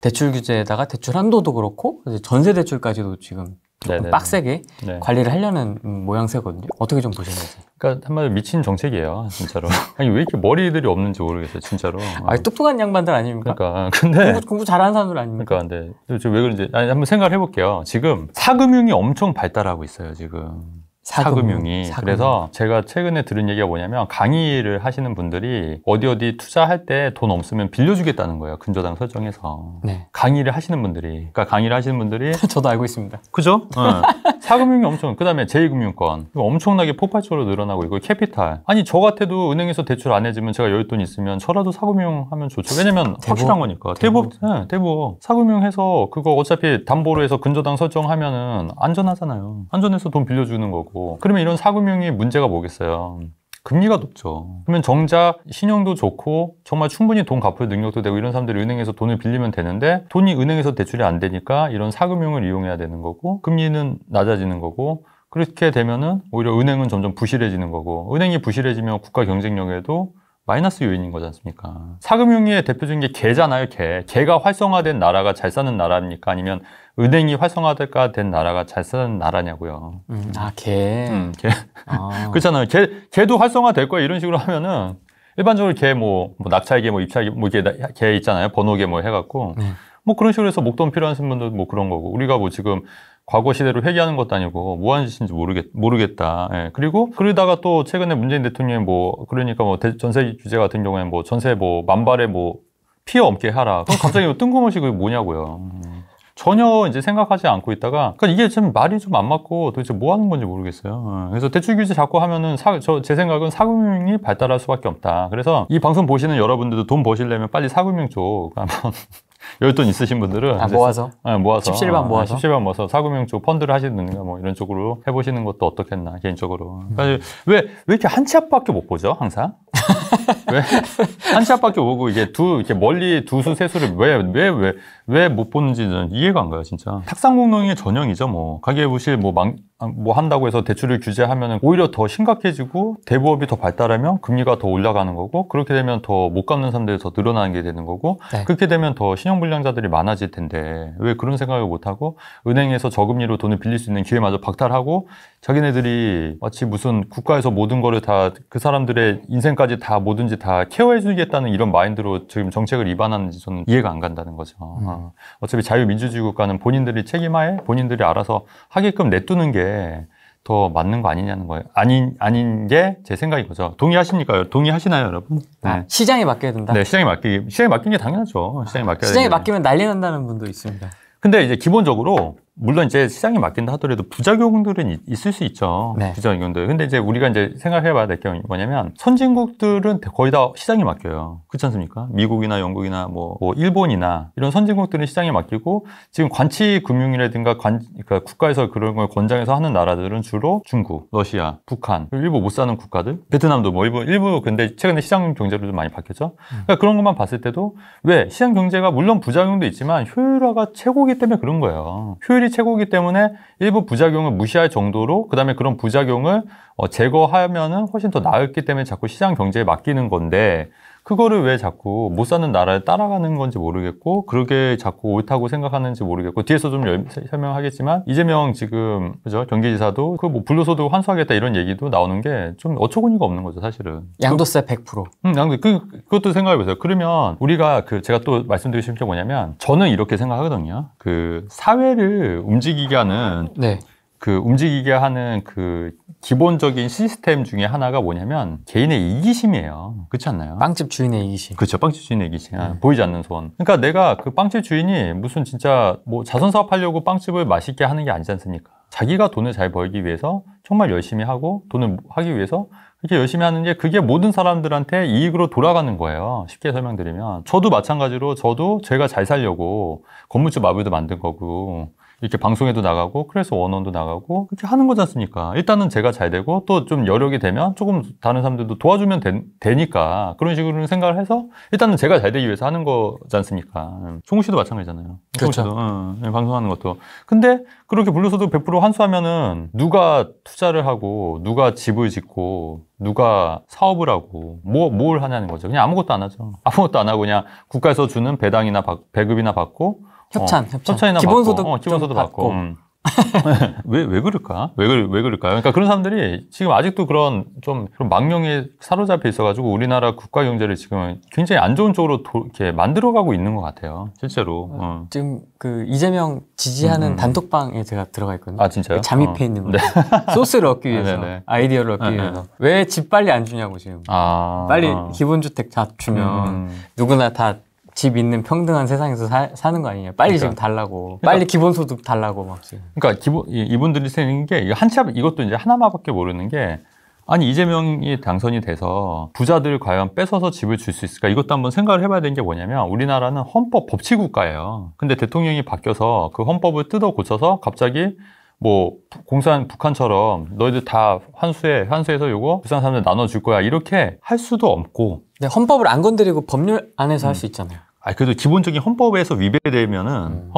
대출 규제에다가 대출 한도도 그렇고 이제 전세 대출까지도 지금 조금 빡세게 관리를 하려는 모양새거든요. 어떻게 좀 보시는지. 그러니까 한마디로 미친 정책이에요, 진짜로. 아니 왜 이렇게 머리들이 없는지 모르겠어요, 진짜로. 아, 똑똑한 양반들 아닙니까? 그러니까 근데 공부 잘하는 사람들 아닙니까? 그러니까 근데 왜 그런지 한번 생각을 해볼게요. 지금 사금융이 엄청 발달하고 있어요, 지금. 사금융이. 그래서 제가 최근에 들은 얘기가 뭐냐면 강의를 하시는 분들이 어디 투자할 때 돈 없으면 빌려주겠다는 거예요. 근저당 설정해서. 네. 강의를 하시는 분들이. 그러니까 강의를 하시는 분들이. 저도 알고 있습니다. 그죠? 네. 사금융이 엄청, 그 다음에 제2금융권. 엄청나게 폭발적으로 늘어나고 있고, 캐피탈. 아니, 저 같아도 은행에서 대출 안 해주면 제가 여윳돈 있으면 저라도 사금융 하면 좋죠. 왜냐면 확실한 거니까. 대부. 사금융 해서 그거 어차피 담보로 해서 근저당 설정하면은 안전하잖아요. 안전해서 돈 빌려주는 거고. 그러면 이런 사금융이 문제가 뭐겠어요? 금리가 높죠. 그러면 정작 신용도 좋고 정말 충분히 돈 갚을 능력도 되고 이런 사람들이 은행에서 돈을 빌리면 되는데 돈이 은행에서 대출이 안 되니까 이런 사금융을 이용해야 되는 거고 금리는 낮아지는 거고 그렇게 되면은 오히려 은행은 점점 부실해지는 거고 은행이 부실해지면 국가 경쟁력에도 마이너스 요인인 거지 않습니까? 사금융의 대표적인 게 개잖아요, 개. 개가 활성화된 나라가 잘 사는 나라입니까? 아니면 은행이 활성화가 된 나라가 잘 사는 나라냐고요. 개. 개. 그렇잖아요. 개도 활성화될 거야. 이런 식으로 하면은 일반적으로 개 뭐 낙찰개, 입찰개, 개 있잖아요. 번호개 해갖고. 뭐 그런 식으로 해서 목돈 필요하신 분들 뭐 그런 거고. 우리가 뭐 지금 과거 시대로 회귀하는 것도 아니고 뭐 하는 짓인지 모르겠다. 예. 그리고 그러다가 또 최근에 문재인 대통령이 그러니까 전세 규제 같은 경우에 전세 만발에 피해 없게 하라. 그럼 갑자기 뜬금없이 그게 뭐냐고요. 전혀 이제 생각하지 않고 있다가 그러니까 이게 좀 말이 좀 안 맞고 도대체 뭐 하는 건지 모르겠어요. 그래서 대출 규제 자꾸 하면은 제 생각은 사금융이 발달할 수밖에 없다. 그래서 이 방송 보시는 여러분들도 돈 버시려면 빨리 사금융 쪽 한번 여윳돈 있으신 분들은 모아서 17반 모아서 사금융 쪽 펀드를 하시든가 이런 쪽으로 해보시는 것도 어떻겠나 개인적으로. 왜 이렇게 한 치 앞밖에 못 보죠 항상? 왜 한 치 앞밖에 보고 이렇게 멀리 두수 세수를 왜 못 보는지는 이해가 안 가요 진짜. 탁상공론의 전형이죠. 가계부실 한다고 해서 대출을 규제하면은 오히려 더 심각해지고 대부업이 더 발달하면 금리가 더 올라가는 거고 그렇게 되면 더 못 갚는 사람들이 더 늘어나는 게 되는 거고 그렇게 되면 더 신용불량자들이 많아질 텐데 왜 그런 생각을 못하고 은행에서 저금리로 돈을 빌릴 수 있는 기회마저 박탈하고 자기네들이 마치 무슨 국가에서 모든 거를 다 그 사람들의 인생까지 다 뭐든지 다 케어해주겠다는 이런 마인드로 지금 정책을 위반하는지 저는 이해가 안 간다는 거죠. 어차피 자유민주주의 국가는 본인들이 책임하에 본인들이 알아서 하게끔 내두는 게 더 맞는 거 아니냐는 거예요. 아닌 게 제 생각인 거죠. 동의하십니까? 동의하시나요, 여러분? 네. 시장에 맡겨야 된다? 네, 시장에 맡기는 게 당연하죠. 시장에 맡기면 난리 난다는 분도 있습니다. 근데 이제 기본적으로 물론 이제 시장에 맡긴다 하더라도 부작용들은 있을 수 있죠. 부작용들. 근데 이제 우리가 이제 생각해봐야 될 게 뭐냐면 선진국들은 거의 다 시장에 맡겨요. 그렇지 않습니까? 미국이나 영국이나 일본이나 이런 선진국들은 시장에 맡기고 지금 관치금융이라든가 그러니까 국가에서 그런 걸 권장해서 하는 나라들은 주로 중국, 러시아, 북한, 일부 못 사는 국가들, 베트남도 일부 근데 최근에 시장 경제로 좀 많이 바뀌었죠. 그러니까 그런 것만 봤을 때도 왜 시장 경제가 물론 부작용도 있지만 효율화가 최고이기 때문에 그런 거예요. 효율이 최고이기 때문에 일부 부작용을 무시할 정도로 그다음에 그런 부작용을 제거하면은 훨씬 더 나았기 때문에 자꾸 시장 경제에 맡기는 건데 그거를 왜 자꾸 못 사는 나라를 따라가는 건지 모르겠고 그렇게 자꾸 옳다고 생각하는지 모르겠고 뒤에서 좀 설명하겠지만 이재명 지금 그죠 경기지사도 불로소득 환수하겠다 이런 얘기도 나오는 게 좀 어처구니가 없는 거죠 사실은. 양도세 100%. 그것도 생각해 보세요. 그러면 우리가 제가 또 말씀드리고 싶은 게 뭐냐면 저는 이렇게 생각하거든요. 사회를 움직이게 하는 움직이게 하는 기본적인 시스템 중에 하나가 뭐냐면 개인의 이기심이에요. 그렇지 않나요? 빵집 주인의 이기심. 그렇죠. 빵집 주인의 이기심. 보이지 않는 손. 그러니까 내가 빵집 주인이 무슨 진짜 자선 사업하려고 빵집을 맛있게 하는 게 아니지 않습니까? 자기가 돈을 잘 벌기 위해서 정말 열심히 하고 돈을 하기 위해서 그렇게 열심히 하는 게 그게 모든 사람들한테 이익으로 돌아가는 거예요. 쉽게 설명드리면. 저도 마찬가지로 제가 잘 살려고 건물주 마블도 만든 거고 이렇게 방송에도 나가고 클래스 원원도 나가고 그렇게 하는 거지 않습니까? 일단은 제가 잘 되고 또 좀 여력이 되면 조금 다른 사람들도 도와주면 되니까 그런 식으로 생각을 해서 일단은 제가 잘 되기 위해서 하는 거지 않습니까? 종우 씨도 마찬가지잖아요. 그렇죠. 종우 씨도 방송하는 것도. 근데 그렇게 불로소득 100% 환수하면은 누가 투자를 하고 누가 집을 짓고 누가 사업을 하고 뭘 하냐는 거죠. 그냥 아무것도 안 하죠. 아무것도 안 하고 그냥 국가에서 주는 배당이나 배급이나 받고 협찬이나 기본소득 기본소득 받고. 왜 그럴까? 왜 그럴까요? 그러니까 그런 사람들이 지금 아직도 그런 망령에 사로잡혀 있어가지고 우리나라 국가 경제를 지금 굉장히 안 좋은 쪽으로 이렇게 만들어가고 있는 것 같아요. 실제로. 지금 그 이재명 지지하는 단톡방에 제가 들어가 있거든요. 아, 진짜요? 잠입해 있는 거예요. 네. 소스를 얻기 위해서, 아이디어를 얻기 위해서. 왜 집 빨리 안 주냐고 지금. 빨리 기본주택 다 주면 누구나 다 집 있는 평등한 세상에서 사는 거 아니냐. 빨리 지금 달라고. 빨리 기본소득 달라고 막 지금. 그러니까 이분들이 생긴 게 이것도 이제 하나밖에 모르는 게 아니 이재명이 당선이 돼서 부자들 과연 뺏어서 집을 줄 수 있을까? 이것도 한번 생각을 해봐야 되는 게 뭐냐면 우리나라는 헌법 법치국가예요. 근데 대통령이 바뀌어서 그 헌법을 뜯어 고쳐서 갑자기 북한처럼 너희들 다 환수해서 요거 비싼 사람들 나눠줄 거야 이렇게 할 수도 없고. 네, 헌법을 안 건드리고 법률 안에서 할 수 있잖아요. 그래도 기본적인 헌법에서 위배되면은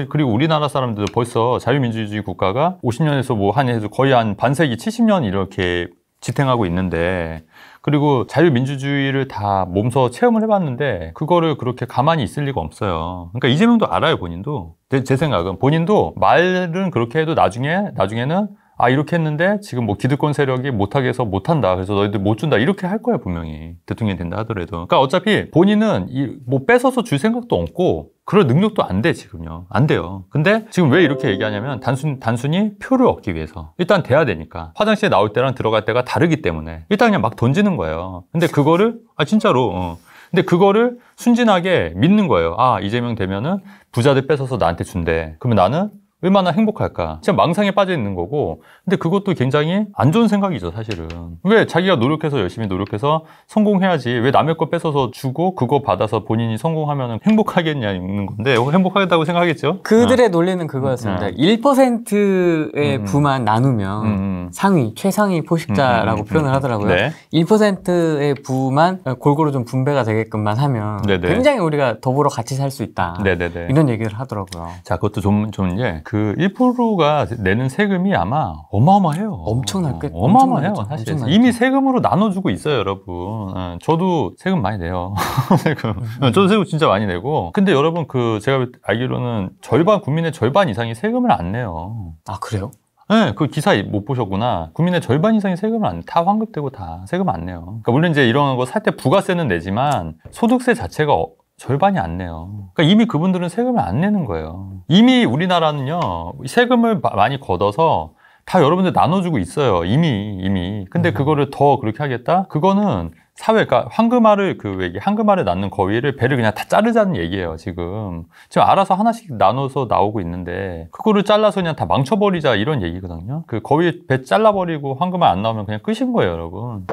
그리고 우리나라 사람들도 벌써 자유민주주의 국가가 50년에서 해서 거의 한 반세기 70년 이렇게 지탱하고 있는데 그리고 자유민주주의를 다 몸소 체험을 해봤는데 그거를 그렇게 가만히 있을 리가 없어요. 그러니까 이재명도 알아요, 본인도. 제 생각은 본인도 말은 그렇게 해도 나중에는 이렇게 했는데 지금 기득권 세력이 못하게 해서 못한다. 그래서 너희들 못 준다. 이렇게 할 거야, 분명히. 대통령이 된다 하더라도. 그러니까 어차피 본인은 뺏어서 줄 생각도 없고 그럴 능력도 안 돼, 지금요. 안 돼요. 근데 지금 왜 이렇게 얘기하냐면 단순히 표를 얻기 위해서. 일단 돼야 되니까. 화장실에 나올 때랑 들어갈 때가 다르기 때문에. 일단 그냥 막 던지는 거예요. 근데 그거를, 진짜로, 근데 그거를 순진하게 믿는 거예요. 이재명 되면은 부자들 뺏어서 나한테 준대. 그러면 나는 얼마나 행복할까. 진짜 망상에 빠져 있는 거고. 근데 그것도 굉장히 안 좋은 생각이죠, 사실은. 왜 자기가 열심히 노력해서 성공해야지. 왜 남의 거 뺏어서 주고 그거 받아서 본인이 성공하면 행복하겠냐는 건데, 행복하겠다고 생각하겠죠? 그들의 논리는 그거였습니다. 1%의 부만 나누면 최상위 포식자라고 표현을 하더라고요. 네. 1%의 부만 골고루 좀 분배가 되게끔만 하면 굉장히 우리가 더불어 같이 살 수 있다. 네네네. 이런 얘기를 하더라고요. 자, 그것도 좀 그 1%가 내는 세금이 아마 어마어마해요. 어마어마해요. 사실 이미 세금으로 나눠주고 있어요, 여러분. 저도 세금 많이 내요. 저도 세금 진짜 많이 내고. 근데 여러분 제가 알기로는 국민의 절반 이상이 세금을 안 내요. 그래요? 네, 그 기사 못 보셨구나. 국민의 절반 이상이 세금을 안, 다 환급되고 다 세금 안 내요. 그러니까 물론 이제 이런 거 살 때 부가세는 내지만 소득세 자체가 절반이 안 내요. 그러니까 이미 그분들은 세금을 안 내는 거예요. 이미 우리나라는요, 세금을 많이 걷어서 다 여러분들 나눠주고 있어요. 이미. 근데 그거를 더 그렇게 하겠다? 그거는 그러니까 황금알을 낳는 거위를 배를 그냥 다 자르자는 얘기예요, 지금 알아서 하나씩 나눠서 나오고 있는데, 그거를 잘라서 그냥 다 망쳐버리자, 이런 얘기거든요. 그 거위 배 잘라버리고 황금알 안 나오면 그냥 끝인 거예요, 여러분.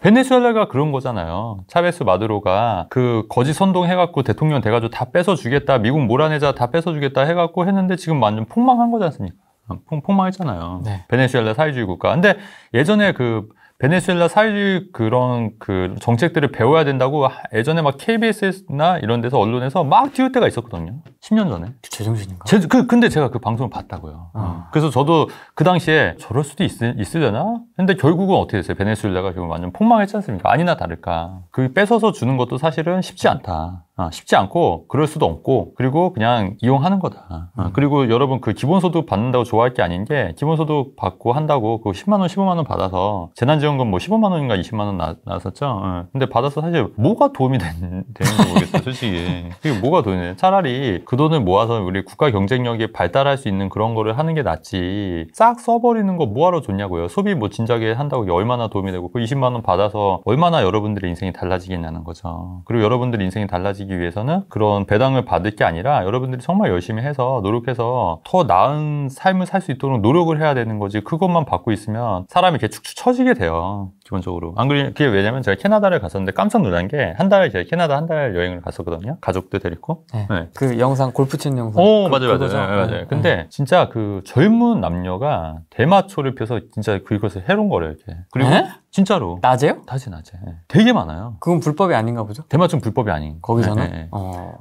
베네수엘라가 그런 거잖아요. 차베스 마두로가 그 거짓 선동해갖고 대통령 돼가지고 다 뺏어주겠다, 미국 몰아내자, 다 뺏어주겠다 해갖고 했는데 지금 완전 폭망한 거지 않습니까? 폭망했잖아요. 네. 베네수엘라 사회주의 국가. 근데 예전에 베네수엘라 사회주의 그런 정책들을 배워야 된다고 예전에 막 KBS나 이런 데서 언론에서 막 띄울 때가 있었거든요. 10년 전에. 제정신인가? 근데 제가 그 방송을 봤다고요. 그래서 저도 그 당시에 저럴 수도 있으려나? 근데 결국은 어떻게 됐어요? 베네수엘라가 지금 완전 폭망했지 않습니까? 아니나 다를까. 뺏어서 주는 것도 사실은 쉽지 않다. 쉽지 않고 그럴 수도 없고, 그리고 그냥 이용하는 거다. 그리고 여러분 기본소득 받는다고 좋아할 게 아닌 게, 기본소득 받고 한다고 10만 원, 15만 원 받아서 재난지원금 15만 원인가 20만 원 나왔었죠. 근데 받아서 사실 뭐가 도움이 되는지 모르겠어요, 솔직히. 그게 뭐가 도움이 되냐. 차라리 그 돈을 모아서 우리 국가 경쟁력이 발달할 수 있는 그런 거를 하는 게 낫지. 싹 써버리는 거 뭐하러 좋냐고요. 소비 진작에 한다고 얼마나 도움이 되고, 그 20만 원 받아서 얼마나 여러분들의 인생이 달라지겠냐는 거죠. 그리고 여러분들의 인생이 달라지기 위해서는 그런 배당을 받을 게 아니라 여러분들이 정말 열심히 해서 노력해서 더 나은 삶을 살 수 있도록 노력을 해야 되는 거지. 그것만 받고 있으면 사람이 이렇게 축축 처지게 돼요, 기본적으로. 안 그게 왜냐면 제가 캐나다를 갔었는데 깜짝 놀란 게, 제가 캐나다 한 달 여행을 갔었거든요, 가족들 데리고. 네. 그 영상 영상, 골프 치는 영상. 맞아요. 맞아요. 근데 진짜 그 젊은 남녀가 대마초를 펴서 진짜 그것을 해로운 거래요, 이렇게. 그리고 진짜로. 낮에요? 낮에. 되게 많아요. 그건 불법이 아닌가 보죠? 대마초는 불법이 아닌. 거기서는?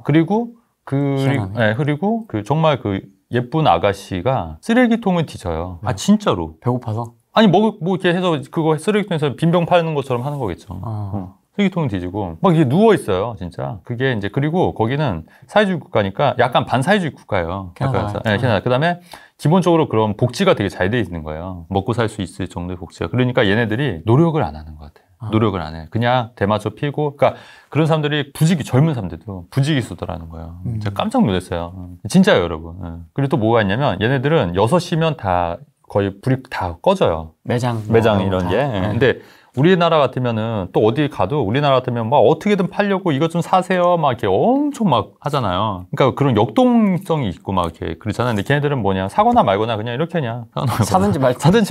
그리고 그리고 정말 그 예쁜 아가씨가 쓰레기통을 뒤져요. 진짜로. 배고파서? 아니, 뭐 이렇게 해서 그거 쓰레기통에서 빈병 파는 것처럼 하는 거겠죠. 쓰레기통을 뒤지고 막 이게 누워 있어요, 진짜. 그게 이제 그리고 거기는 사회주의 국가니까 약간 반사회주의 국가예요. 캐나다. 그다음에 기본적으로 그런 복지가 되게 잘 돼 있는 거예요. 먹고 살 수 있을 정도의 복지가. 그러니까 얘네들이 노력을 안 하는 것 같아요. 노력을 안 해. 그냥 대마초 피고, 그러니까 그런 사람들이 젊은 사람들도 부지기수더라는 거예요. 제가 깜짝 놀랐어요. 진짜요, 여러분. 그리고 또 뭐가 있냐면 얘네들은 6시면 다 거의 불이 다 꺼져요. 매장 이런 게. 근데 우리나라 같으면은 또 어디 가도 우리나라 같으면 막 어떻게든 팔려고 이것 좀 사세요 막 이렇게 엄청 막 하잖아요. 그러니까 그런 역동성이 있고 막 이렇게 그렇잖아요. 근데 걔네들은 뭐냐, 사거나 말거나 그냥 이렇게 그냥 사든지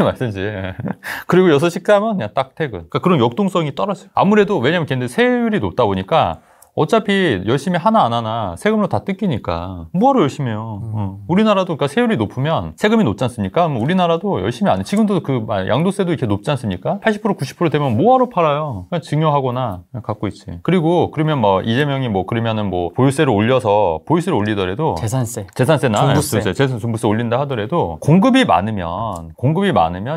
말든지 그리고 6시 가면 그냥 딱 퇴근. 그러니까 그런 역동성이 떨어져요. 아무래도 왜냐면 걔네들 세율이 높다 보니까 어차피 열심히 하나 안 하나 세금으로 다 뜯기니까 뭐하러 열심히 해요. 우리나라도 그러니까 세율이 높으면 세금이 높지 않습니까? 우리나라도 열심히 안 해. 지금도 그 양도세도 이렇게 높지 않습니까? 80% 90% 되면 뭐하러 팔아요? 그냥 증여하거나 그냥 갖고 있지. 그리고 그러면 뭐 이재명이 뭐 그러면은 뭐 보유세를 올리더라도 재산세나 종부세 올린다 하더라도 공급이 많으면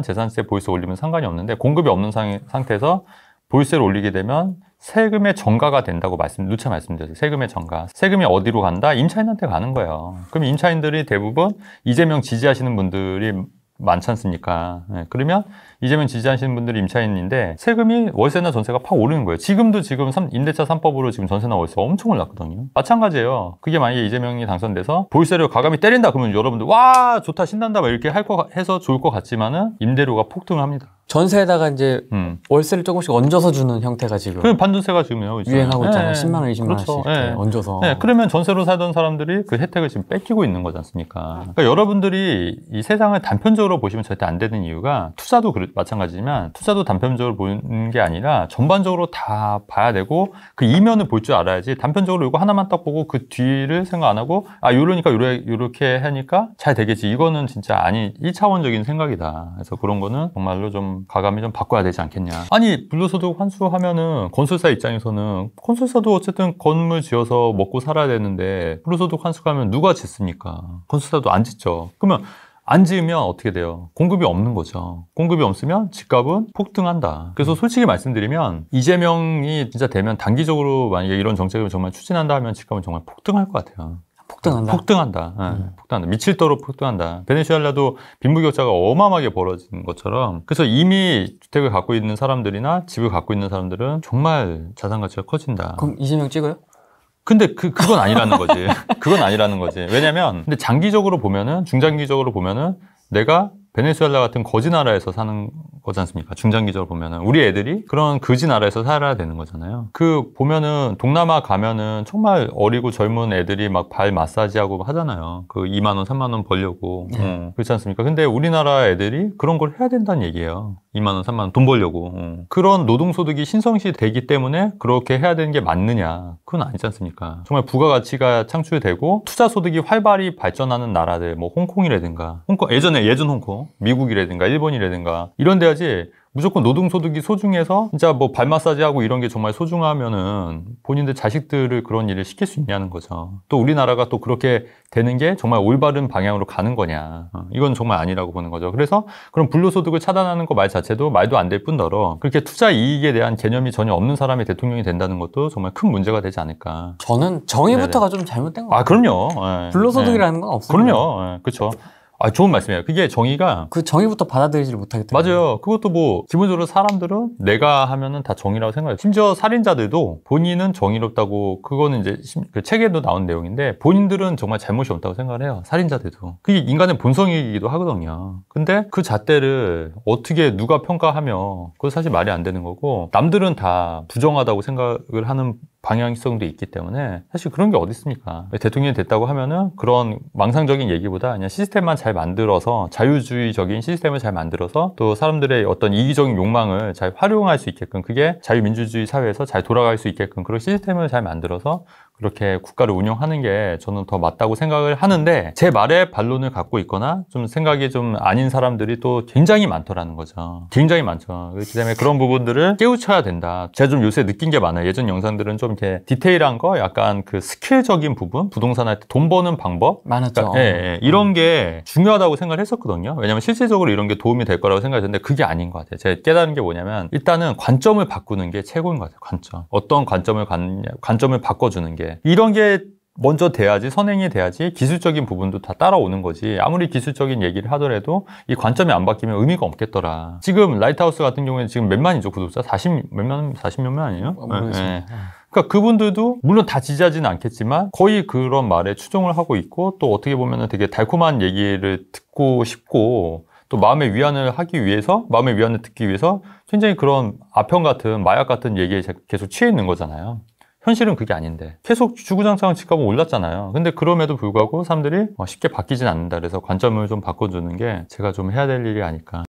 재산세 보유세 올리면 상관이 없는데 공급이 없는 상태에서 보유세를 올리게 되면 세금의 전가가 된다고 누차 말씀드렸어요. 세금의 전가. 세금이 어디로 간다? 임차인한테 가는 거예요. 그럼 임차인들이 대부분 이재명 지지하시는 분들이 많지 않습니까? 그러면 이재명 지지하시는 분들이 임차인인데 세금이 월세나 전세가 팍 오르는 거예요. 지금 임대차 3법으로 지금 전세나 월세 엄청 올랐거든요. 마찬가지예요. 그게 만약에 이재명이 당선돼서 보유세를 과감히 때린다 그러면 여러분들 와 좋다 신난다 막 이렇게 해서 좋을 것 같지만은 임대료가 폭등을 합니다. 전세에다가 이제 월세를 조금씩 얹어서 주는 형태가 지금 그 반전세가 지금 유행하고 있잖아요. 10만 원, 20만 원씩 얹어서. 그러면 전세로 살던 사람들이 그 혜택을 지금 뺏기고 있는 거지 않습니까? 그러니까 여러분들이 이 세상을 단편적으로 보시면 절대 안 되는 이유가 투자도 마찬가지지만 투자도 단편적으로 보는 게 아니라 전반적으로 다 봐야 되고 그 이면을 볼 줄 알아야지 단편적으로 이거 하나만 딱 보고 그 뒤를 생각 안 하고 요러니까 요렇게 하니까 잘 되겠지. 이거는 진짜 1차원적인 생각이다. 그래서 그런 거는 정말로 좀 가감이 좀 바꿔야 되지 않겠냐. 아니 불로소득 환수하면은 건설사 입장에서는 건설사도 어쨌든 건물 지어서 먹고 살아야 되는데 불로소득 환수하면 누가 짓습니까? 건설사도 안 짓죠. 그러면 안 지으면 어떻게 돼요? 공급이 없는 거죠. 공급이 없으면 집값은 폭등한다. 그래서 솔직히 말씀드리면 이재명이 진짜 되면 단기적으로 만약에 이런 정책을 정말 추진한다 하면 집값은 정말 폭등할 것 같아요. 폭등한다. 미칠도록 폭등한다. 베네수엘라도 빈부격차가 어마어마하게 벌어진 것처럼. 그래서 이미 주택을 갖고 있는 사람들이나 집을 갖고 있는 사람들은 정말 자산 가치가 커진다. 그럼 이재명 찍어요? 근데 그건 아니라는 거지. 그건 아니라는 거지. 왜냐면 근데 중장기적으로 보면은 내가 베네수엘라 같은 거지 나라에서 사는 거지 않습니까? 중장기적으로 보면은 우리 애들이 그런 거지 나라에서 살아야 되는 거잖아요. 보면은 동남아 가면은 정말 어리고 젊은 애들이 막 발 마사지하고 하잖아요. 2만 원, 3만 원 벌려고. 그렇지 않습니까? 근데 우리나라 애들이 그런 걸 해야 된다는 얘기예요. 2만 원, 3만 원 돈 벌려고. 그런 노동소득이 신성시 되기 때문에 그렇게 해야 되는 게 맞느냐? 그건 아니지 않습니까? 정말 부가가치가 창출되고 투자소득이 활발히 발전하는 나라들, 뭐 홍콩이라든가, 예전 홍콩, 미국이라든가 일본이라든가 이런 데 해야지 무조건 노동소득이 소중해서 진짜 뭐 발 마사지하고 이런 게 정말 소중하면은 본인들 자식들을 그런 일을 시킬 수 있냐는 거죠. 또 우리나라가 또 그렇게 되는 게 정말 올바른 방향으로 가는 거냐. 이건 정말 아니라고 보는 거죠. 그래서 그런 불로소득을 차단하는 거 말 자체도 말도 안 될 뿐더러 그렇게 투자 이익에 대한 개념이 전혀 없는 사람이 대통령이 된다는 것도 정말 큰 문제가 되지 않을까. 저는 정의부터가 좀 잘못된 것 같아요. 그럼요. 불로소득이라는 건 없습니다. 그럼요. 그렇죠. 좋은 말씀이에요. 그게 정의가 그 정의부터 받아들이지를 못하기 때문에. 맞아요. 그것도 뭐 기본적으로 사람들은 내가 하면은 다 정의라고 생각해요. 심지어 살인자들도 본인은 정의롭다고 그거는 이제 그 책에도 나온 내용인데 본인들은 정말 잘못이 없다고 생각을 해요. 살인자들도. 그게 인간의 본성이기도 하거든요. 근데 그 잣대를 어떻게 누가 평가하며 그거 사실 말이 안 되는 거고 남들은 다 부정하다고 생각을 하는 방향성도 있기 때문에 사실 그런 게 어디 있습니까? 대통령이 됐다고 하면은 그런 망상적인 얘기보다 그냥 시스템만 잘 만들어서 자유주의적인 시스템을 잘 만들어서 또 사람들의 어떤 이기적인 욕망을 잘 활용할 수 있게끔 그게 자유민주주의 사회에서 잘 돌아갈 수 있게끔 그런 시스템을 잘 만들어서 그렇게 국가를 운영하는 게 저는 더 맞다고 생각을 하는데 제 말에 반론을 갖고 있거나 좀 생각이 좀 아닌 사람들이 또 굉장히 많더라는 거죠. 굉장히 많죠. 그렇기 때문에 그런 부분들을 깨우쳐야 된다. 제가 좀 요새 느낀 게 많아요. 예전 영상들은 좀 이렇게 디테일한 거, 약간 그 스킬적인 부분, 부동산 할 때 돈 버는 방법 많았죠. 그러니까, 예, 이런 게 중요하다고 생각을 했었거든요. 왜냐면 실질적으로 이런 게 도움이 될 거라고 생각했는데 그게 아닌 것 같아요. 제가 깨달은 게 뭐냐면 일단은 관점을 바꾸는 게 최고인 것 같아요. 관점. 어떤 관점을 갖느냐, 관점을 바꿔주는 게 이런 게 먼저 돼야지, 선행이 돼야지 기술적인 부분도 다 따라오는 거지. 아무리 기술적인 얘기를 하더라도 이 관점이 안 바뀌면 의미가 없겠더라. 지금 라이트하우스 같은 경우에는 지금 몇 만이죠, 구독자? 40몇 만 아니에요? 모르겠어요. 네. 그러니까 그분들도 물론 다 지지하지는 않겠지만 거의 그런 말에 추종을 하고 있고 또 어떻게 보면 되게 달콤한 얘기를 듣고 싶고 또 마음의 위안을 하기 위해서, 마음의 위안을 듣기 위해서 굉장히 그런 아편 같은, 마약 같은 얘기에 계속 취해 있는 거잖아요. 현실은 그게 아닌데 계속 주구장창 집값은 올랐잖아요. 근데 그럼에도 불구하고 사람들이 쉽게 바뀌진 않는다. 그래서 관점을 좀 바꿔주는 게 제가 좀 해야 될 일이 아닐까.